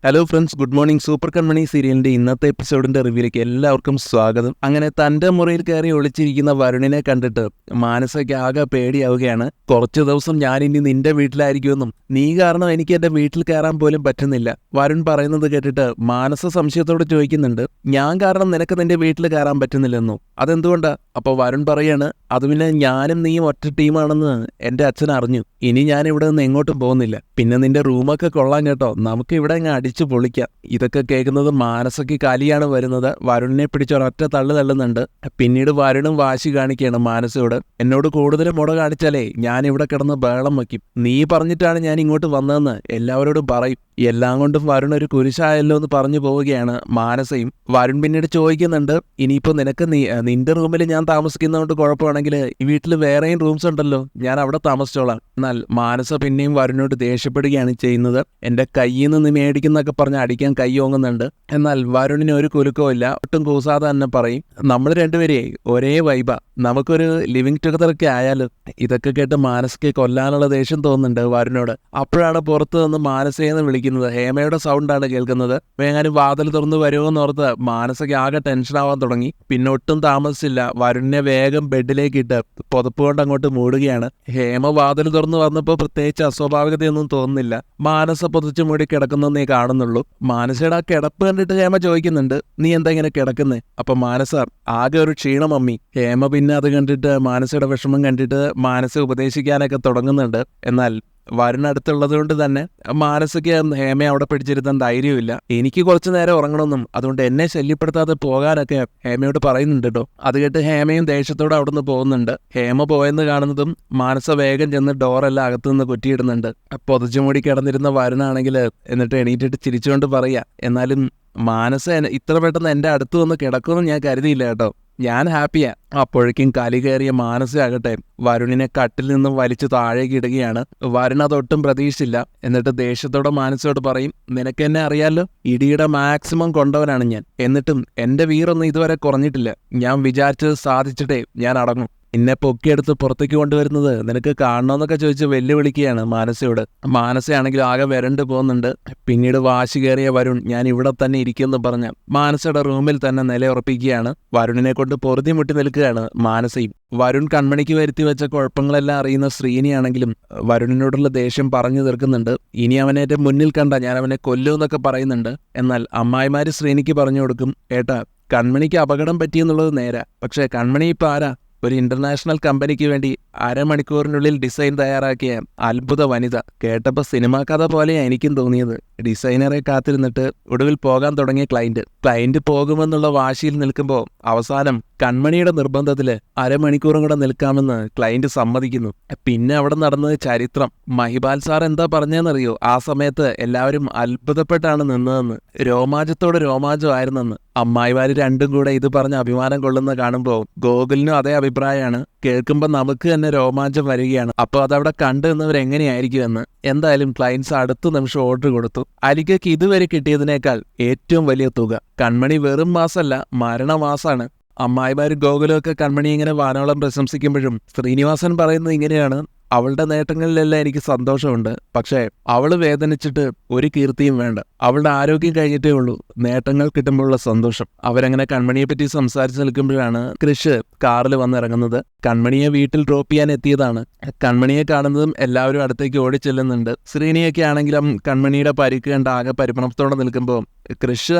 Hello friends, good morning. Super Kanmani സീരിയലിന്റെ ഇന്നത്തെ എപ്പിസോഡിന്റെ റിവ്യൂലേക്ക് എല്ലാവർക്കും സ്വാഗതം. അങ്ങനെ തന്റെ മുറിയിൽ കയറി ഒളിച്ചിരിക്കുന്ന വരുണിനെ കണ്ടിട്ട് മാനസയ്ക്ക് ആകെ പേടിയാവുകയാണ്. കുറച്ചു ദിവസം ഞാനിനി നിന്റെ വീട്ടിലായിരിക്കുമെന്നും നീ കാരണം എനിക്ക് എന്റെ വീട്ടിൽ കയറാൻ പോലും പറ്റുന്നില്ല. വരുൺ പറയുന്നത് കേട്ടിട്ട് മാനസ സംശയത്തോട് ചോദിക്കുന്നുണ്ട്, ഞാൻ കാരണം നിനക്ക് നിന്റെ വീട്ടിൽ കയറാൻ പറ്റുന്നില്ലെന്നോ? അതെന്തുകൊണ്ടാ? അപ്പൊ വരുൺ പറയാണ്, അത് പിന്നെ ഞാനും നീയും ഒറ്റ ടീമാണെന്ന് എന്റെ അച്ഛൻ അറിഞ്ഞു. ഇനി ഞാൻ ഇവിടെ നിന്ന് എങ്ങോട്ടും പോകുന്നില്ല. പിന്നെ നിന്റെ റൂമൊക്കെ കൊള്ളാൻ കേട്ടോ, നമുക്ക് ഇവിടെ അങ്ങ് അടിച്ചു പൊളിക്കാം. ഇതൊക്കെ കേൾക്കുന്നത് മാനസയ്ക്ക് കലിയാണ് വരുന്നത്. വരുണിനെ പിടിച്ചൊരൊറ്റ തള്ളുന്നുണ്ട്. പിന്നീട് വരുണും വാശി കാണിക്കുകയാണ് മാനസയോട്, എന്നോട് കൂടുതൽ മുട കാണിച്ചാലേ ഞാൻ ഇവിടെ കിടന്ന് ബഹളം വയ്ക്കും. നീ പറഞ്ഞിട്ടാണ് ഞാൻ ഇങ്ങോട്ട് വന്നതെന്ന് എല്ലാവരോടും പറയും. എല്ലാം കൊണ്ടും വരുൺ ഒരു കുരിശായല്ലോ എന്ന് പറഞ്ഞു പോവുകയാണ് മാനസയും. വരുൺ പിന്നീട് ചോദിക്കുന്നുണ്ട്, ഇനിയിപ്പോ നിനക്ക് നിന്റെ റൂമിൽ ഞാൻ താമസിക്കുന്നതുകൊണ്ട് കുഴപ്പമാണെങ്കിൽ ഈ വീട്ടിൽ വേറെയും റൂംസ് ഉണ്ടല്ലോ, ഞാൻ അവിടെ താമസിച്ചോളാം. എന്നാൽ മാനസ പിന്നെയും വരുണിനോട് ദേഷ്യപ്പെടുകയാണ് ചെയ്യുന്നത്. എന്റെ കയ്യിൽ നിന്ന് മേടിക്കുന്നൊക്കെ പറഞ്ഞ് അടിക്കാൻ കൈ ഓങ്ങുന്നുണ്ട്. എന്നാൽ വരുണിന് ഒരു കുലുക്കവും ഇല്ല. ഒട്ടും കൂസാതെ തന്നെ പറയും, നമ്മൾ രണ്ടുപേരെ ഒരേ വൈബ, നമുക്കൊരു ലിവിങ് ടുഗദറൊക്കെ ആയാലും. ഇതൊക്കെ കേട്ട് മാനസയ്ക്ക് കൊല്ലാനുള്ള ദേഷ്യം തോന്നുന്നുണ്ട് വരുണിനോട്. അപ്പോഴാണ് പുറത്ത് നിന്ന് മാനസയെന്ന് വിളിക്കുന്നത്. ഹേമയുടെ സൗണ്ടാണ് കേൾക്കുന്നത്. വേഗം വാതിൽ തുറന്ന് വരുമോന്ന് ഓർത്ത് മാനസയ്ക്ക് ആകെ ടെൻഷൻ ആവാൻ തുടങ്ങി. പിന്നെ ഒട്ടും താമസിച്ചില്ല, വരുണിനെ വേഗം ബെഡിലേക്ക് ഇട്ട് പുതപ്പ് കൊണ്ട് അങ്ങോട്ട് മൂടുകയാണ്. ഹേമ വാതിൽ തുറന്ന് വന്നപ്പോൾ പ്രത്യേകിച്ച് അസ്വാഭാവികതയൊന്നും തോന്നുന്നില്ല. മാനസ പൊതിച്ചു മൂടി കിടക്കുന്നേ കാണുന്നുള്ളൂ. മാനസയുടെ ആ കിടപ്പ് കണ്ടിട്ട് ഹേമ ചോദിക്കുന്നുണ്ട്, നീ എന്താ ഇങ്ങനെ കിടക്കുന്നേ? അപ്പൊ മാനസ, ആകെ ഒരു ക്ഷീണം മമ്മി. ഹേമ പിന്നെ അത് കണ്ടിട്ട് മാനസയുടെ വിഷമം കണ്ടിട്ട് മാനസ ഉപദേശിക്കാനൊക്കെ തുടങ്ങുന്നുണ്ട്. എന്നാൽ വരുണടുത്തുള്ളത് കൊണ്ട് തന്നെ മാനസയ്ക്ക് ഹേമയെ അവിടെ പിടിച്ചിരുത്താൻ ധൈര്യമില്ല. എനിക്ക് കുറച്ചു നേരം ഉറങ്ങണമെന്നും അതുകൊണ്ട് എന്നെ ശല്യപ്പെടുത്താതെ പോകാനൊക്കെ ഹേമയോട് പറയുന്നുണ്ട് കേട്ടോ. അത് കേട്ട് ഹേമയും ദേഷ്യത്തോടെ അവിടുന്ന് പോകുന്നുണ്ട്. ഹേമ പോയെന്ന് കാണുന്നതും മാനസ വേഗം ചെന്ന് ഡോറെല്ലാം അകത്തുനിന്ന് കുറ്റിയിടുന്നുണ്ട്. പൊതച്ചുമൂടി കിടന്നിരുന്ന വരുണാണെങ്കിൽ എന്നിട്ട് എണീറ്റിട്ട് ചിരിച്ചുകൊണ്ട് പറയാ, എന്നാലും മാനസ ഇത്ര പെട്ടെന്ന് എന്റെ അടുത്ത് വന്ന് കിടക്കുമെന്ന് ഞാൻ കരുതിയില്ല കേട്ടോ, ഞാൻ ഹാപ്പിയാ. അപ്പോഴേക്കും കലി കയറിയ മാനസയാകട്ടെ വരുണിനെ കട്ടിൽ നിന്നും വലിച്ചു താഴേക്ക് ഇടുകയാണ്. വരുൺ അതൊട്ടും പ്രതീക്ഷിച്ചില്ല. എന്നിട്ട് ദേഷ്യത്തോടെ മാനസയോട് പറയും, നിനക്ക് എന്നെ അറിയാലോ, ഇടിയുടെ മാക്സിമം കൊണ്ടവനാണ് ഞാൻ. എന്നിട്ടും എന്റെ വീറൊന്നും ഇതുവരെ കുറഞ്ഞിട്ടില്ല. ഞാൻ വിചാരിച്ചത് സാധിച്ചിട്ടേ ഞാൻ അടങ്ങും. എന്നെ പൊക്കിയെടുത്ത് പുറത്തേക്ക് കൊണ്ടുവരുന്നത് നിനക്ക് കാണണമെന്നൊക്കെ ചോദിച്ച് വെല്ലുവിളിക്കുകയാണ് മാനസയോട്. മാനസയാണെങ്കിൽ ആകെ വരണ്ടു പോകുന്നുണ്ട്. പിന്നീട് വാശി കയറിയ വരുൺ, ഞാൻ ഇവിടെ തന്നെ ഇരിക്കുമെന്ന് പറഞ്ഞ മാനസയുടെ റൂമിൽ തന്നെ നിലയുറപ്പിക്കുകയാണ്. വരുണിനെ കൊണ്ട് പൊറുതി മുട്ടി നിൽക്കുകയാണ് മാനസയും. വരുൺ കൺമണിക്ക് വരുത്തി വെച്ച കുഴപ്പങ്ങളെല്ലാം അറിയുന്ന ശ്രീനിയാണെങ്കിലും വരുണിനോടുള്ള ദേഷ്യം പറഞ്ഞു തീർക്കുന്നുണ്ട്. ഇനി അവനെ എന്റെ മുന്നിൽ കണ്ട ഞാൻ അവനെ കൊല്ലുമെന്നൊക്കെ പറയുന്നുണ്ട്. എന്നാൽ അമ്മായിമാര് ശ്രീനിക്ക് പറഞ്ഞു കൊടുക്കും, ഏട്ടാ കൺമണിക്ക് അപകടം പറ്റിയെന്നുള്ളത് നേരാ, പക്ഷേ കൺമണി ഇപ്പം ആരാ? ഒരു ഇന്റർനാഷണൽ കമ്പനിക്ക് വേണ്ടി അരമണിക്കൂറിനുള്ളിൽ ഡിസൈൻ തയ്യാറാക്കിയ അത്ഭുത വനിത. കേട്ടപ്പോൾ സിനിമാ കഥ പോലെയാണ് എനിക്കും തോന്നിയത്. ഡിസൈനറെ കാത്തിരുന്നിട്ട് ഒടുവിൽ പോകാൻ തുടങ്ങിയ ക്ലയന്റ് പോകുമെന്നുള്ള വാശിയിൽ നിൽക്കുമ്പോൾ അവസാനം കൺമണിയുടെ നിർബന്ധത്തില് അരമണിക്കൂറും കൂടെ നിൽക്കാമെന്ന് ക്ലയന്റ് സമ്മതിക്കുന്നു. പിന്നെ അവിടെ നടന്നത് ചരിത്രം. മഹിപാൽ സാർ എന്താ പറഞ്ഞതെന്നറിയോ? ആ സമയത്ത് എല്ലാവരും അത്ഭുതപ്പെട്ടാണ് നിന്നതെന്ന്, രോമാഞ്ചത്തോടെ രോമാഞ്ചമായിരുന്നെന്ന്. അമ്മായിമാര് രണ്ടും കൂടെ ഇത് പറഞ്ഞ് അഭിമാനം കൊള്ളുന്ന കാണുമ്പോൾ ഗോകുലിനും അതേ അഭിപ്രായമാണ്. കേൾക്കുമ്പോൾ നമുക്ക് തന്നെ രോമാഞ്ചം വരികയാണ്. അപ്പോൾ അതവിടെ കണ്ടു നിന്നവരെങ്ങനെയായിരിക്കുമെന്ന്. എന്തായാലും ക്ലയൻസ് അടുത്ത നിമിഷം ഓർഡർ കൊടുത്തു. അലികയ്ക്ക് ഇതുവരെ കിട്ടിയതിനേക്കാൾ ഏറ്റവും വലിയ തുക. കൺമണി വെറും മാസമല്ല, മരണമാസാണ്. അമ്മായിമാരും ഗോകുലമൊക്കെ കൺമണി ഇങ്ങനെ വാനോളം പ്രശംസിക്കുമ്പോഴും ശ്രീനിവാസൻ പറയുന്നത് ഇങ്ങനെയാണ്, അവളുടെ നേട്ടങ്ങളിലെല്ലാം എനിക്ക് സന്തോഷമുണ്ട്, പക്ഷേ അവള് വേദനിച്ചിട്ട് ഒരു കീർത്തിയും വേണ്ട. അവളുടെ ആരോഗ്യം കഴിഞ്ഞിട്ടേ ഉള്ളൂ നേട്ടങ്ങൾ കിട്ടുമ്പോഴുള്ള സന്തോഷം. അവരങ്ങനെ കൺമണിയെ പറ്റി സംസാരിച്ച് നിൽക്കുമ്പോഴാണ് കൃഷ് കാറിൽ വന്നിറങ്ങുന്നത്. കൺമണിയെ വീട്ടിൽ ഡ്രോപ്പ് ചെയ്യാൻ എത്തിയതാണ്. കൺമണിയെ കാണുന്നതും എല്ലാവരും അടുത്തേക്ക് ഓടിച്ചെല്ലുന്നുണ്ട്. ശ്രീനിയൊക്കെ ആണെങ്കിലും കൺമണിയുടെ പരിക്ക് കണ്ട് ആകെ പരിഭ്രമത്തോടെ നിൽക്കുമ്പോൾ കൃഷ്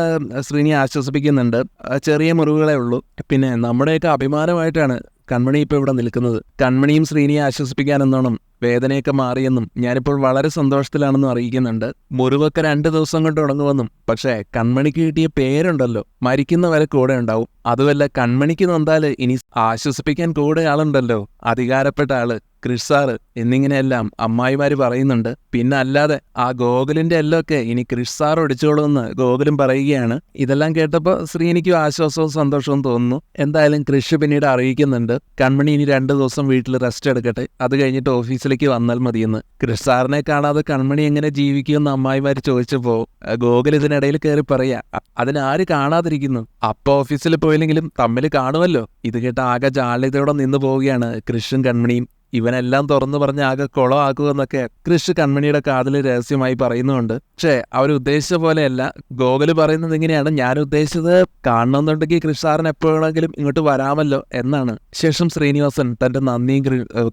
ശ്രീനിയെ ആശ്വസിപ്പിക്കുന്നുണ്ട്. ചെറിയ മുറിവുകളേ ഉള്ളൂ, പിന്നെ നമ്മുടെയൊക്കെ അഭിമാനമായിട്ടാണ് കൺമണി ഇപ്പോൾ ഇവിടെ നിൽക്കുന്നത്. കൺമണിയും ശ്രീനിയെ ആശ്വസിപ്പിക്കാനെന്നോണം വേദനയൊക്കെ മാറിയെന്നും ഞാനിപ്പോൾ വളരെ സന്തോഷത്തിലാണെന്നും അറിയിക്കുന്നുണ്ട്. മുറിവൊക്കെ 2 ദിവസം കൊണ്ട് ഉണങ്ങുമെന്നും. പക്ഷേ കൺമണിക്ക് കിട്ടിയ പേരുണ്ടല്ലോ, മരിക്കുന്നവരെ കൂടെ ഉണ്ടാവും. അതുമല്ല, കൺമണിക്ക് നൊന്താല് ഇനി ആശ്വസിപ്പിക്കാൻ കൂടെ ആളുണ്ടല്ലോ, അധികാരപ്പെട്ട ആള് കൃഷ് സാറ് എന്നിങ്ങനെയെല്ലാം അമ്മായിമാര് പറയുന്നുണ്ട്. പിന്നെ അല്ലാതെ ആ ഗോകുലിന്റെ എല്ലൊക്കെ ഇനി കൃഷ് സാർ ഒടിച്ചോളൂന്ന് ഗോകുലും പറയുകയാണ്. ഇതെല്ലാം കേട്ടപ്പോൾ ശ്രീനിക്കും ആശ്വാസവും സന്തോഷവും തോന്നുന്നു. എന്തായാലും കൃഷ് പിന്നീട് അറിയിക്കുന്നുണ്ട്, കൺമണി ഇനി 2 ദിവസം വീട്ടിൽ റെസ്റ്റ് എടുക്കട്ടെ, അത് കഴിഞ്ഞിട്ട് ഓഫീസിലേക്ക് വന്നാൽ മതിയെന്ന്. കൃഷ് സാറിനെ കാണാതെ കൺമണി എങ്ങനെ ജീവിക്കുമെന്ന് അമ്മായിമാര് ചോദിച്ചപ്പോ ഗോകുൽ ഇതിനിടയിൽ കയറി പറയാ, അതിനാര് കാണാതിരിക്കുന്നു, അപ്പൊ ഓഫീസിൽ പോയില്ലെങ്കിലും തമ്മിൽ കാണുമല്ലോ. ഇത് കേട്ട ആകെ ജാള്യതയോടെ നിന്നു പോവുകയാണ് കൃഷും കൺമണിയും. ഇവനെല്ലാം തുറന്നു പറഞ്ഞ് ആകെ കുളമാക്കുമെന്നൊക്കെ കൃഷ് കൺമണിയുടെ കാതിൽ രഹസ്യമായി പറയുന്നുണ്ട്. പക്ഷേ അവർ ഉദ്ദേശിച്ച പോലെയല്ല. ഗോകുല് പറയുന്നത് ഇങ്ങനെയാണ്: ഞാൻ ഉദ്ദേശിച്ചത് കാണണമെന്നുണ്ടെങ്കിൽ കൃഷ് സാറിന് എപ്പോഴെങ്കിലും ഇങ്ങോട്ട് വരാമല്ലോ എന്നാണ്. ശേഷം ശ്രീനിവാസൻ തന്റെ നന്ദിയും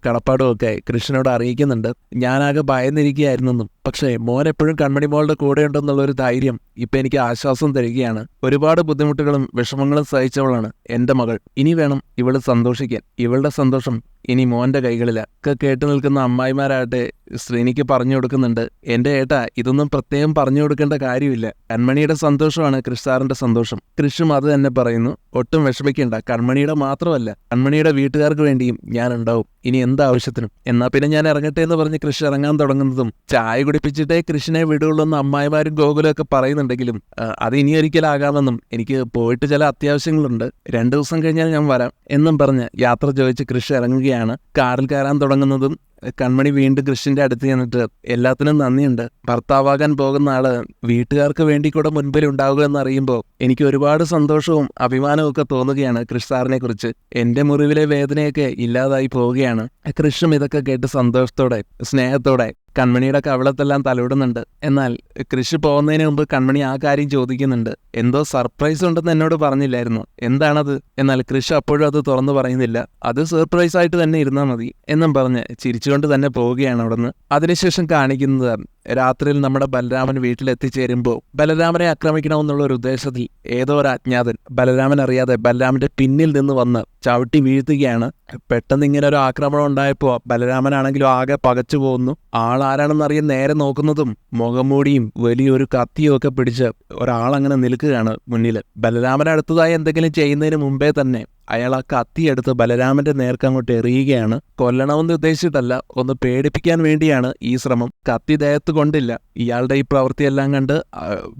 കടപ്പാടും ഒക്കെ കൃഷ്ണനോട് അറിയിക്കുന്നുണ്ട്. ഞാനാകെ ഭയന്നിരിക്കുകയായിരുന്നെന്നും പക്ഷേ മോൻ എപ്പോഴും കൺമണി മോളുടെ കൂടെ ഉണ്ടെന്നുള്ളൊരു ധൈര്യം ഇപ്പൊ എനിക്ക് ആശ്വാസം തരികയാണ്. ഒരുപാട് ബുദ്ധിമുട്ടുകളും വിഷമങ്ങളും സഹിച്ചവളാണ് എന്റെ മകൾ. ഇനി വേണം ഇവള് സന്തോഷിക്കാൻ. ഇവളുടെ സന്തോഷം ഇനി മോന്റെ കൈകളിലാ. ഒക്കെ കേട്ടു നിൽക്കുന്ന അമ്മായിമാരാകട്ടെ ശ്രീനിക്ക് പറഞ്ഞു കൊടുക്കുന്നുണ്ട്: എന്റെ ഏട്ടാ, ഇതൊന്നും പ്രത്യേകം പറഞ്ഞു കൊടുക്കേണ്ട കാര്യമില്ല. കൺമണിയുടെ സന്തോഷമാണ് കൃഷ് സാറിന്റെ സന്തോഷം. കൃഷും അത് തന്നെ പറയുന്നു. ഒട്ടും വിഷമിക്കേണ്ട. കൺമണിയുടെ മാത്രമല്ല, കൺമണിയുടെ വീട്ടുകാർക്ക് വേണ്ടിയും ഞാൻ ഉണ്ടാവും ഇനി എന്താവശ്യത്തിനും. എന്നാ പിന്നെ ഞാൻ ഇറങ്ങട്ടെ എന്ന് പറഞ്ഞ് കൃഷ് ഇറങ്ങാൻ തുടങ്ങുന്നതും ചായ കുടിപ്പിച്ചിട്ടേ കൃഷിനെ വിടുള്ളൂ എന്ന് അമ്മായിമാരും ഗോകുലും ഒക്കെ പറയുന്നുണ്ടെങ്കിലും അത് ഇനി ഒരിക്കലാകാമെന്നും എനിക്ക് പോയിട്ട് ചില അത്യാവശ്യങ്ങളുണ്ട്, 2 ദിവസം കഴിഞ്ഞാൽ ഞാൻ വരാം എന്നും പറഞ്ഞ് യാത്ര ചോദിച്ച് കൃഷി ഇറങ്ങുകയാണ്. കാറിൽ കയറാൻ തുടങ്ങുന്നതും കൺമണി വീണ്ടും കൃഷിന്റെ അടുത്ത് ചെന്നിട്ട്: എല്ലാത്തിനും നന്ദിയുണ്ട്. ഭർത്താവാകാൻ പോകുന്ന ആള് വീട്ടുകാർക്ക് വേണ്ടി കൂടെ മുൻപിൽ ഉണ്ടാവുക എന്നറിയുമ്പോൾ എനിക്ക് ഒരുപാട് സന്തോഷവും അഭിമാനവും ഒക്കെ തോന്നുകയാണ് കൃഷ് സാറിനെ കുറിച്ച്. എന്റെ മുറിവിലെ വേദനയൊക്കെ ഇല്ലാതായി പോവുകയാണ്. കൃഷും ഇതൊക്കെ കേട്ട് സന്തോഷത്തോടെ സ്നേഹത്തോടെ കൺമണിയുടെ കവിളത്തെല്ലാം തലോടുന്നുണ്ട്. എന്നാൽ കൃഷി പോകുന്നതിന് മുമ്പ് കൺമണി ആ കാര്യം ചോദിക്കുന്നുണ്ട്: എന്തോ സർപ്രൈസ് ഉണ്ടെന്ന് എന്നോട് പറഞ്ഞില്ലായിരുന്നു, എന്താണത്? എന്നാൽ കൃഷി അപ്പോഴും അത് തുറന്നു പറയുന്നില്ല. അത് സർപ്രൈസ് ആയിട്ട് തന്നെ ഇരുന്നാൽ മതി എന്നും പറഞ്ഞ് ചിരിച്ചുകൊണ്ട് തന്നെ പോവുകയാണ് അവിടുന്ന്. അതിനുശേഷം കാണിക്കുന്നത് രാത്രിയിൽ നമ്മുടെ ബലരാമൻ വീട്ടിലെത്തിച്ചേരുമ്പോൾ ബലരാമനെ ആക്രമിക്കണമെന്നുള്ള ഒരു ഉദ്ദേശത്തിൽ ഏതോ ഒരു അജ്ഞാതൻ ബലരാമൻ അറിയാതെ ബലരാമന്റെ പിന്നിൽ നിന്ന് വന്ന് ചവിട്ടി വീഴ്ത്തുകയാണ്. പെട്ടെന്ന് ഇങ്ങനെ ഒരു ആക്രമണം ഉണ്ടായപ്പോൾ ബലരാമനാണെങ്കിലും ആകെ പകച്ചു പോകുന്നു. ആളാരാണെന്നറിയാൻ നേരെ നോക്കുന്നതും മുഖംമൂടിയും വലിയൊരു കത്തിയും ഒക്കെ പിടിച്ച് ഒരാളങ്ങനെ നിൽക്കുകയാണ് മുന്നിൽ. ബലരാമൻ അടുത്തതായി എന്തെങ്കിലും ചെയ്യുന്നതിന് മുമ്പേ തന്നെ അയാൾ ആ കത്തിയെടുത്ത് ബലരാമന്റെ നേർക്ക് അങ്ങോട്ട് എറിയുകയാണ്. കൊല്ലണമെന്ന് ഉദ്ദേശിച്ചിട്ടല്ല, ഒന്ന് പേടിപ്പിക്കാൻ വേണ്ടിയാണ് ഈ ശ്രമം. കത്തി ദേഹത്ത് കൊണ്ടില്ല. ഇയാളുടെ ഈ പ്രവൃത്തിയെല്ലാം കണ്ട്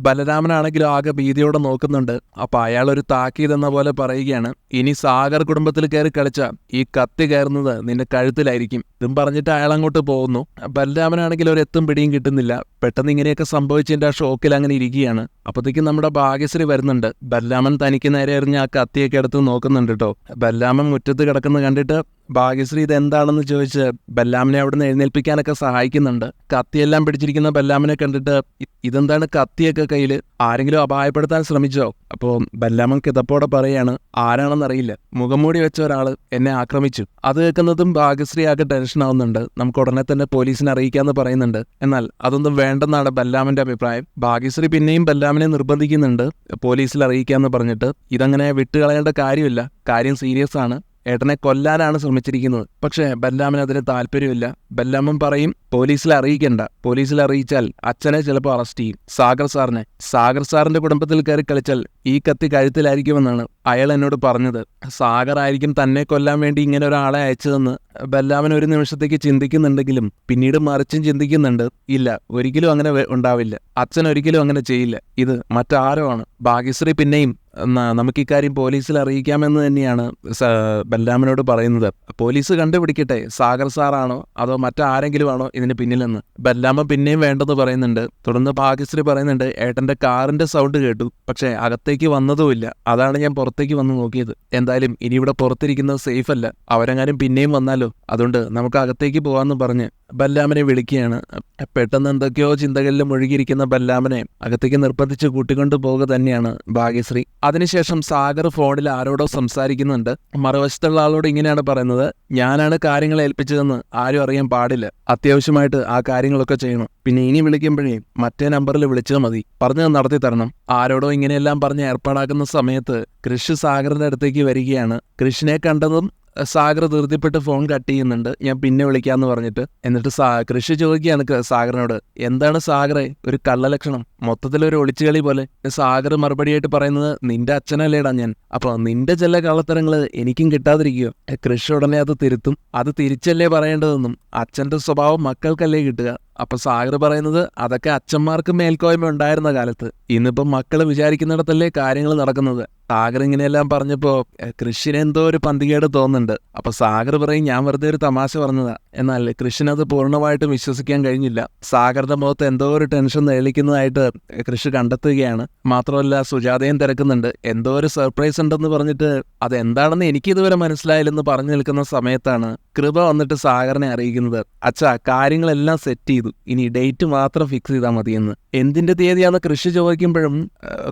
ബലരാമനാണെങ്കിലും ആകെ ഭീതിയോടെ നോക്കുന്നുണ്ട്. അപ്പൊ അയാൾ ഒരു താക്കീതെന്ന പോലെ പറയുകയാണ്: ഇനി സാഗർ കുടുംബത്തിൽ കയറി കളിച്ച ഈ കത്തി കയറുന്നത് നിന്റെ കഴുത്തിലായിരിക്കും. ഇതും പറഞ്ഞിട്ട് അയാൾ അങ്ങോട്ട് പോകുന്നു. ബലരാമനാണെങ്കിൽ ഒരു എത്തും പിടിയും കിട്ടുന്നില്ല. പെട്ടെന്ന് ഇങ്ങനെയൊക്കെ സംഭവിച്ചതിന്റെ ആ ഷോക്കിൽ അങ്ങനെ ഇരിക്കുകയാണ്. അപ്പോഴത്തേക്കും നമ്മുടെ ഭാഗ്യശ്രീ വരുന്നുണ്ട്. ബലരാമൻ തനിക്ക് നേരെ എറിഞ്ഞ് ആ കത്തിയൊക്കെ എടുത്ത് നോക്കുന്നുണ്ട് കേട്ടോ. ബലരാമൻ മുറ്റത്ത് കിടക്കുന്നത് കണ്ടിട്ട് ഭാഗ്യശ്രീ ഇതെന്താണെന്ന് ചോദിച്ച് ബലരാമനെ അവിടുന്ന് എഴുന്നേൽപ്പിക്കാനൊക്കെ സഹായിക്കുന്നുണ്ട്. കത്തിയെല്ലാം പിടിച്ചിരിക്കുന്ന ബലരാമനെ കണ്ടിട്ട് ഇതെന്താണ് കത്തിയൊക്കെ കയ്യിൽ, ആരെങ്കിലും അപായപ്പെടുത്താൻ ശ്രമിച്ചോ? അപ്പോൾ ബലരാമൻ കിതപ്പോടെ പറയാണ്: ആരാണെന്നറിയില്ല, മുഖംമൂടി വെച്ച ഒരാള് എന്നെ ആക്രമിച്ചു. അത് കേൾക്കുന്നതും ഭാഗ്യശ്രീ ആകെ ടെൻഷൻ ആവുന്നുണ്ട്. നമുക്ക് ഉടനെ തന്നെ പോലീസിനെ അറിയിക്കാന്ന് പറയുന്നുണ്ട്. എന്നാൽ അതൊന്നും വേണ്ടെന്നാണ് ബലരാമന്റെ അഭിപ്രായം. ഭാഗ്യശ്രീ പിന്നെയും ബലരാമനെ നിർബന്ധിക്കുന്നുണ്ട് പോലീസിൽ അറിയിക്കാന്ന് പറഞ്ഞിട്ട്. ഇതങ്ങനെ വിട്ടുകളയേണ്ട കാര്യമില്ല, കാര്യം സീരിയസ് ആണ്. ഏട്ടനെ കൊല്ലാനാണ് ശ്രമിച്ചിരിക്കുന്നത്. പക്ഷേ ബലരാമൻ അതിന് താല്പര്യമില്ല. ബലരാമൻ പറയും: പോലീസിൽ അറിയിക്കണ്ട, പോലീസിൽ അറിയിച്ചാൽ അച്ഛനെ ചിലപ്പോൾ അറസ്റ്റ് ചെയ്യും. സാഗർ സാറിന്റെ കുടുംബത്തിൽ കയറി കളിച്ചാൽ ഈ കത്തി കഴുത്തിലായിരിക്കുമെന്നാണ് അയാൾ എന്നോട് പറഞ്ഞത്. സാഗർ ആയിരിക്കും തന്നെ കൊല്ലാൻ വേണ്ടി ഇങ്ങനെ ഒരാളെ അയച്ചതെന്ന് ബലരാമൻ ഒരു നിമിഷത്തേക്ക് ചിന്തിക്കുന്നുണ്ടെങ്കിലും പിന്നീട് മറിച്ചും ചിന്തിക്കുന്നുണ്ട്: ഇല്ല, ഒരിക്കലും അങ്ങനെ ഉണ്ടാവില്ല. അച്ഛൻ ഒരിക്കലും അങ്ങനെ ചെയ്യില്ല. ഇത് മറ്റാരോ ആണ്. ഭാഗ്യശ്രീ പിന്നെയും നമുക്ക് ഇക്കാര്യം പോലീസിൽ അറിയിക്കാമെന്ന് തന്നെയാണ് ബലരാമനോട് പറയുന്നത്. പോലീസ് കണ്ടുപിടിക്കട്ടെ, സാഗർ സാറാണോ അതോ മറ്റാരെങ്കിലും ആണോ ഇതിന് പിന്നിലെന്ന്. ബലരാമൻ പിന്നെയും വേണ്ടെന്ന് പറയുന്നുണ്ട്. തുടർന്ന് ഭാഗ്യശ്രീ പറയുന്നുണ്ട്: ഏട്ടന്റെ കാറിന്റെ സൗണ്ട് കേട്ടു, പക്ഷേ അകത്തേക്ക് വന്നതുമില്ല. അതാണ് ഞാൻ പുറത്തേക്ക് വന്ന് നോക്കിയത്. എന്തായാലും ഇനി ഇവിടെ പുറത്തിരിക്കുന്നത് സേഫ് അല്ല, അവരെങ്ങാനും പിന്നെയും വന്നാലോ, അതുകൊണ്ട് നമുക്ക് അകത്തേക്ക് പോകാമെന്ന് പറഞ്ഞ് ബലരാമനെ വിളിക്കുകയാണ്. പെട്ടെന്ന് എന്തൊക്കെയോ ചിന്തകളിൽ മുഴുകിയിരിക്കുന്ന ബലരാമനെ അകത്തേക്ക് നിർബന്ധിച്ച് കൂട്ടിക്കൊണ്ടു പോവുക തന്നെയാണ് ഭാഗ്യശ്രീ. അതിനുശേഷം സാഗർ ഫോണിൽ ആരോടോ സംസാരിക്കുന്നുണ്ട്. മറുവശത്തുള്ള ആളോട് ഇങ്ങനെയാണ് പറയുന്നത്: ഞാനാണ് കാര്യങ്ങൾ ഏൽപ്പിച്ചതെന്ന് ആരും അറിയാൻ പാടില്ല. അത്യാവശ്യമായിട്ട് ആ കാര്യങ്ങളൊക്കെ ചെയ്യണം. പിന്നെ ഇനി വിളിക്കുമ്പോഴേ മറ്റേ നമ്പറിൽ വിളിച്ചാൽ മതി. പറഞ്ഞത് നടത്തി തരണം. ആരോടോ ഇങ്ങനെയെല്ലാം പറഞ്ഞ് ഏർപ്പാടാക്കുന്ന സമയത്ത് കൃഷി സാഗറിന്റെ അടുത്തേക്ക് വരികയാണ്. കൃഷിനെ കണ്ടതും സാഗർ ധൃതിപ്പെട്ട് ഫോൺ കട്ട് ചെയ്യുന്നുണ്ട്. ഞാൻ പിന്നെ വിളിക്കാന്ന് പറഞ്ഞിട്ട്. എന്നിട്ട് കൃഷി ചോദിക്കുകയാണ് സാഗറിനോട്: എന്താണ് സാഗറെ ഒരു കള്ളലക്ഷണം, മൊത്തത്തിലൊരു ഒളിച്ചുകളി പോലെ? സാഗർ മറുപടിയായിട്ട് പറയുന്നത്: നിന്റെ അച്ഛനല്ലേടാ ഞാൻ, അപ്പൊ നിന്റെ ചില കള്ളത്തരങ്ങള് എനിക്കും കിട്ടാതിരിക്കുകയോ? കൃഷി ഉടനെ അത് തിരുത്തും. അത് തിരിച്ചല്ലേ പറയേണ്ടതെന്നും അച്ഛന്റെ സ്വഭാവം മക്കൾക്കല്ലേ കിട്ടുക. അപ്പൊ സാഗർ പറയുന്നത്: അതൊക്കെ അച്ഛന്മാർക്ക് മേൽക്കോയ്മ ഉണ്ടായിരുന്ന കാലത്ത്, ഇന്നിപ്പം മക്കള് വിചാരിക്കുന്നിടത്തല്ലേ കാര്യങ്ങൾ നടക്കുന്നത്. സാഗർ ഇങ്ങനെയെല്ലാം പറഞ്ഞപ്പോ കൃഷിന് എന്തോ ഒരു പന്തികേട് തോന്നുന്നുണ്ട്. അപ്പൊ സാഗർ പറയും: ഞാൻ വെറുതെ ഒരു തമാശ പറഞ്ഞതാ, എന്നാൽ കൃഷിനത് പൂർണ്ണമായിട്ടും വിശ്വസിക്കാൻ കഴിഞ്ഞില്ല. സാഗറിന്റെ മുഖത്ത് എന്തോ ഒരു ടെൻഷൻ നേളിക്കുന്നതായിട്ട് കൃഷി കണ്ടെത്തുകയാണ്. മാത്രമല്ല സുജാതയും തിരക്കുന്നുണ്ട്. എന്തോ ഒരു സർപ്രൈസ് ഉണ്ടെന്ന് പറഞ്ഞിട്ട് അതെന്താണെന്ന് എനിക്കിതുവരെ മനസ്സിലായില്ലെന്ന് പറഞ്ഞു നിൽക്കുന്ന സമയത്താണ് കൃപ വന്നിട്ട് സാഗറിനെ അറിയിക്കുന്നത്, അച്ഛാ കാര്യങ്ങളെല്ലാം സെറ്റ് ചെയ്തു, ഇനി ഡേറ്റ് മാത്രം ഫിക്സ് ചെയ്താൽ മതിയെന്ന്. എന്തിന്റെ തീയതിയാന്ന് കൃഷി ചോദിക്കുമ്പോഴും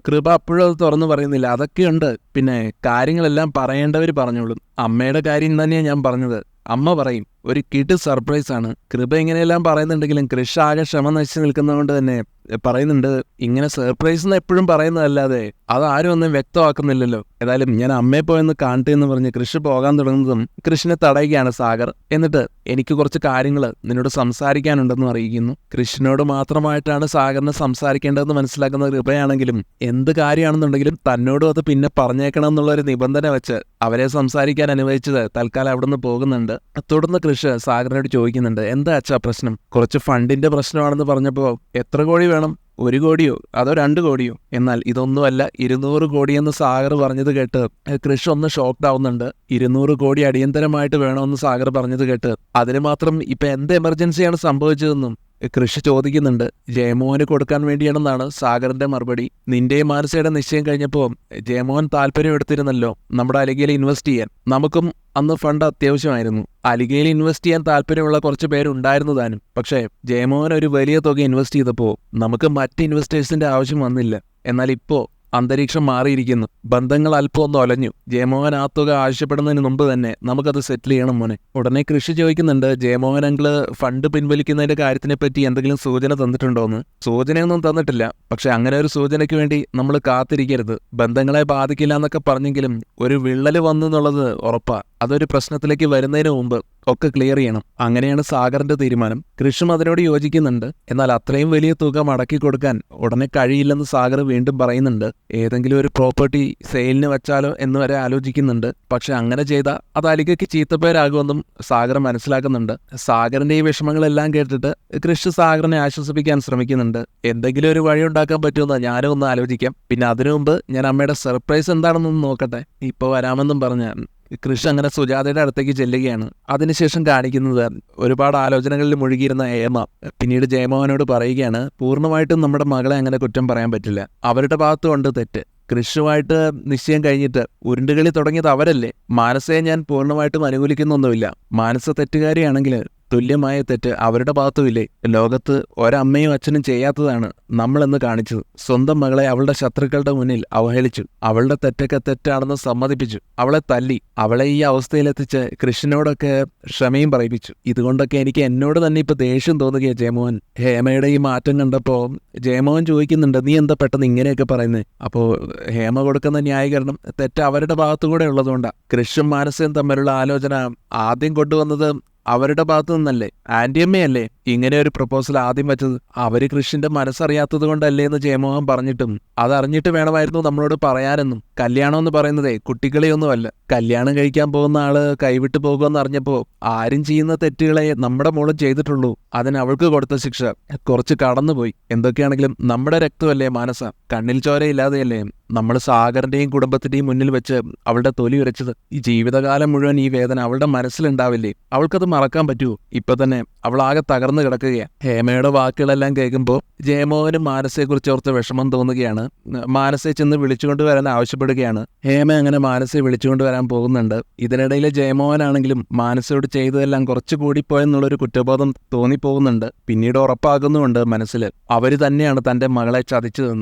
കൃപ അപ്പോഴും അത് തുറന്നു പറയുന്നില്ല. അതൊക്കെയുണ്ട്, പിന്നെ കാര്യങ്ങളെല്ലാം പറയേണ്ടവർ പറഞ്ഞോളും. അമ്മയുടെ കാര്യം തന്നെയാണ് ഞാൻ പറഞ്ഞത്. അമ്മ പറയും ഒരു കിഡ് സർപ്രൈസ് ആണ്. കൃപ ഇങ്ങനെയെല്ലാം പറയുന്നുണ്ടെങ്കിലും കൃഷി ആകെ ക്ഷമ നശിച്ചു നിൽക്കുന്നതുകൊണ്ട് തന്നെ പറയുന്നുണ്ട്, ഇങ്ങനെ സർപ്രൈസ് എന്ന് എപ്പോഴും പറയുന്നതല്ലാതെ അതാരും ഒന്നും വ്യക്തമാക്കുന്നില്ലല്ലോ. ഏതായാലും ഞാൻ അമ്മയെ പോയെന്ന് കാണട്ടെ എന്ന് പറഞ്ഞ് കൃഷി പോകാൻ തുടങ്ങുന്നതും കൃഷിനെ തടയുകയാണ് സാഗർ. എന്നിട്ട് എനിക്ക് കുറച്ച് കാര്യങ്ങൾ നിന്നോട് സംസാരിക്കാനുണ്ടെന്ന് അറിയിക്കുന്നു. കൃഷിനോട് മാത്രമായിട്ടാണ് സാഗറിന് സംസാരിക്കേണ്ടതെന്ന് മനസ്സിലാക്കുന്ന കൃപയാണെങ്കിലും എന്ത് കാര്യമാണെന്നുണ്ടെങ്കിലും തന്നോടും അത് പിന്നെ പറഞ്ഞേക്കണം എന്നുള്ളൊരു നിബന്ധന വെച്ച് അവരെ സംസാരിക്കാൻ അനുവദിച്ചത് തൽക്കാലം അവിടുന്ന് പോകുന്നുണ്ട്. തുടർന്ന് കൃഷി സാഗറിനോട് ചോദിക്കുന്നുണ്ട്, എന്താ അച്ഛാ പ്രശ്നം? കുറച്ച് ഫണ്ടിന്റെ പ്രശ്നമാണെന്ന് പറഞ്ഞപ്പോൾ എത്ര കോടി വേണം? 1 കോടിയോ അതോ 2 കോടിയോ? എന്നാൽ ഇതൊന്നുമല്ല, 200 കോടിയെന്ന് സാഗർ പറഞ്ഞത് കേട്ട് കൃഷി ഒന്ന് ഷോക്ക്ഡ് ആവുന്നുണ്ട്. 200 കോടി അടിയന്തരമായിട്ട് വേണമെന്ന് സാഗർ പറഞ്ഞത് കേട്ട് അതിന് മാത്രം ഇപ്പൊ എന്ത് എമർജൻസിയാണ് സംഭവിച്ചതെന്നും കൃഷി ചോദിക്കുന്നുണ്ട്. ജയമോഹന് കൊടുക്കാൻ വേണ്ടിയാണെന്നാണ് സാഗറിന്റെ മറുപടി. നിന്റെയും മാനസയുടെ നിശ്ചയം കഴിഞ്ഞപ്പോൾ ജയമോഹൻ താല്പര്യം എടുത്തിരുന്നല്ലോ നമ്മുടെ അലിഗയിൽ ഇൻവെസ്റ്റ് ചെയ്യാൻ. നമുക്കും അന്ന് ഫണ്ട് അത്യാവശ്യമായിരുന്നു. അലിഗയിൽ ഇൻവെസ്റ്റ് ചെയ്യാൻ താല്പര്യമുള്ള കുറച്ച് പേരുണ്ടായിരുന്നു താനും. പക്ഷേ ജയമോഹൻ ഒരു വലിയ തുക ഇൻവെസ്റ്റ് ചെയ്തപ്പോൾ നമുക്ക് മറ്റ് ഇൻവെസ്റ്റേഴ്സിന്റെ ആവശ്യം വന്നില്ല. എന്നാൽ ഇപ്പോ അന്തരീക്ഷം മാറിയിരിക്കുന്നു. ബന്ധങ്ങൾ അല്പം ഒന്ന് ഒലഞ്ഞു. ജയമോഹൻ ആ തുക ആവശ്യപ്പെടുന്നതിന് മുമ്പ് തന്നെ നമുക്കത് സെറ്റിൽ ചെയ്യണം മോനെ. ഉടനെ കൃഷി ചോദിക്കുന്നുണ്ട്, ജയമോഹൻ അങ്കിള് ഫണ്ട് പിൻവലിക്കുന്നതിന്റെ കാര്യത്തിനെ പറ്റി എന്തെങ്കിലും സൂചന തന്നിട്ടുണ്ടോന്ന്? സൂചനയൊന്നും തന്നിട്ടില്ല. പക്ഷെ അങ്ങനെ ഒരു സൂചനയ്ക്ക് വേണ്ടി നമ്മൾ കാത്തിരിക്കരുത്. ബന്ധങ്ങളെ ബാധിക്കില്ല എന്നൊക്കെ പറഞ്ഞെങ്കിലും ഒരു വിള്ളല് വന്നു എന്നുള്ളത് ഉറപ്പാ. അതൊരു പ്രശ്നത്തിലേക്ക് വരുന്നതിന് മുമ്പ് ഒക്കെ ക്ലിയർ ചെയ്യണം. അങ്ങനെയാണ് സാഗറിന്റെ തീരുമാനം. കൃഷും അതിനോട് യോജിക്കുന്നുണ്ട്. എന്നാൽ അത്രയും വലിയ തുക മടക്കി കൊടുക്കാൻ ഉടനെ കഴിയില്ലെന്ന് സാഗർ വീണ്ടും പറയുന്നുണ്ട്. ഏതെങ്കിലും ഒരു പ്രോപ്പർട്ടി സെയിലിന് വെച്ചാലോ എന്ന് വരെ ആലോചിക്കുന്നുണ്ട്. പക്ഷെ അങ്ങനെ ചെയ്താൽ അത് അലിഗയ്ക്ക് ചീത്തപ്പേരാകുമെന്നും സാഗർ മനസ്സിലാക്കുന്നുണ്ട്. സാഗറിന്റെ ഈ വിഷമങ്ങളെല്ലാം കേട്ടിട്ട് കൃഷി സാഗറിനെ ആശ്വസിപ്പിക്കാൻ ശ്രമിക്കുന്നുണ്ട്. എന്തെങ്കിലും ഒരു വഴി ഉണ്ടാക്കാൻ പറ്റുമെന്ന് ഞാനും ഒന്ന് ആലോചിക്കാം. പിന്നെ അതിനു മുമ്പ് ഞാൻ അമ്മയുടെ സർപ്രൈസ് എന്താണെന്നൊന്ന് നോക്കട്ടെ, ഇപ്പൊ വരാമെന്നും പറഞ്ഞ കൃഷി അങ്ങനെ സുജാതയുടെ അടുത്തേക്ക് ചെല്ലുകയാണ്. അതിനുശേഷം കാണിക്കുന്നത് ഒരുപാട് ആലോചനകളിൽ മുഴുകിയിരുന്ന ഹേമ പിന്നീട് ജയമോഹനോട് പറയുകയാണ്, പൂർണ്ണമായിട്ടും നമ്മുടെ മകളെ അങ്ങനെ കുറ്റം പറയാൻ പറ്റില്ല. അവരുടെ ഭാഗത്തുകൊണ്ട് തെറ്റ്. കൃഷിയുമായിട്ട് നിശ്ചയം കഴിഞ്ഞിട്ട് ഉരുണ്ടുകളി തുടങ്ങിയത് അവരല്ലേ. മാനസയെ ഞാൻ പൂർണ്ണമായിട്ടും അനുകൂലിക്കുന്നൊന്നുമില്ല. മാനസ തെറ്റുകാരിയാണെങ്കിൽ തുല്യമായ തെറ്റ് അവരുടെ ഭാഗത്തുമില്ലേ. ലോകത്ത് ഒരമ്മയും അച്ഛനും ചെയ്യാത്തതാണ് നമ്മളെന്ന് കാണിച്ചത്. സ്വന്തം മകളെ അവളുടെ ശത്രുക്കളുടെ മുന്നിൽ അവഹേളിച്ചു. അവളുടെ തെറ്റൊക്കെ തെറ്റാണെന്ന് സമ്മതിപ്പിച്ചു. അവളെ തല്ലി. അവളെ ഈ അവസ്ഥയിലെത്തിച്ച് കൃഷ്ണനോടൊക്കെ ക്ഷമയും പറയിപ്പിച്ചു. ഇതുകൊണ്ടൊക്കെ എനിക്ക് എന്നോട് തന്നെ ഇപ്പൊ ദേഷ്യം തോന്നുകയാണ് ജയമോഹൻ. ഹേമയുടെ ഈ മാറ്റം കണ്ടപ്പോ ജയമോഹൻ ചോദിക്കുന്നുണ്ട്, നീ എന്താ പെട്ടെന്ന് ഇങ്ങനെയൊക്കെ പറയുന്നത്? അപ്പോൾ ഹേമ കൊടുക്കുന്ന ന്യായീകരണം തെറ്റ് അവരുടെ ഭാഗത്തുകൂടെ ഉള്ളതുകൊണ്ടാണ്. കൃഷും മാനസയും തമ്മിലുള്ള ആലോചന ആദ്യം കൊണ്ടുവന്നത് അവരുടെ ഭാഗത്തു നിന്നല്ലേ. ആന്റിയമ്മയല്ലേ ഇങ്ങനെ ഒരു പ്രപ്പോസൽ ആദ്യം വെച്ചത്. അവര് കൃഷിന്റെ മനസ്സറിയാത്തത് കൊണ്ടല്ലേ എന്ന് ജയമോഹൻ പറഞ്ഞിട്ടും അതറിഞ്ഞിട്ട് വേണമായിരുന്നു നമ്മളോട് പറയാനെന്നും. കല്യാണം എന്ന് പറയുന്നതേ കുട്ടികളെയൊന്നുമല്ല. കല്യാണം കഴിക്കാൻ പോകുന്ന ആള് കൈവിട്ടു പോകുമെന്ന് അറിഞ്ഞപ്പോ ആരും ചെയ്യുന്ന തെറ്റുകളെ നമ്മുടെ മോളും ചെയ്തിട്ടുള്ളൂ. അതിന് അവൾക്ക് കൊടുത്ത ശിക്ഷ കുറച്ച് കടന്നുപോയി. എന്തൊക്കെയാണെങ്കിലും നമ്മുടെ രക്തമല്ലേ മാനസ. കണ്ണിൽ ചോരയില്ലാതെയല്ലേ നമ്മൾ സാഗറിന്റെയും കുടുംബത്തിന്റെയും മുന്നിൽ വെച്ച് അവളുടെ തൊലി ഉരച്ചത്. ഈ ജീവിതകാലം മുഴുവൻ ഈ വേദന അവളുടെ മനസ്സിലുണ്ടാവില്ലേ? അവൾക്കത് മറക്കാൻ പറ്റുമോ? ഇപ്പൊ തന്നെ അവൾ ആകെ തകർന്നു കിടക്കുകയാണ്. ഹേമയുടെ വാക്കുകളെല്ലാം കേൾക്കുമ്പോൾ ജയമോഹനും മാനസയെക്കുറിച്ച് ഓർത്ത് വിഷമം തോന്നുകയാണ്. മാനസയെ ചെന്ന് വിളിച്ചുകൊണ്ട് വരാൻ ആവശ്യപ്പെടുകയാണ്. ഹേമ അങ്ങനെ മാനസയെ വിളിച്ചുകൊണ്ട് വരാൻ പോകുന്നുണ്ട്. ഇതിനിടയിൽ ജയമോഹനാണെങ്കിലും മാനസയോട് ചെയ്തതെല്ലാം കുറച്ചു കൂടിപ്പോയെന്നുള്ളൊരു കുറ്റബോധം തോന്നിപ്പോകുന്നുണ്ട്. പിന്നീട് ഉറപ്പാകുന്നുമുണ്ട് മനസ്സിൽ അവര് തന്നെയാണ് തന്റെ മകളെ ചതിച്ചതെന്ന്.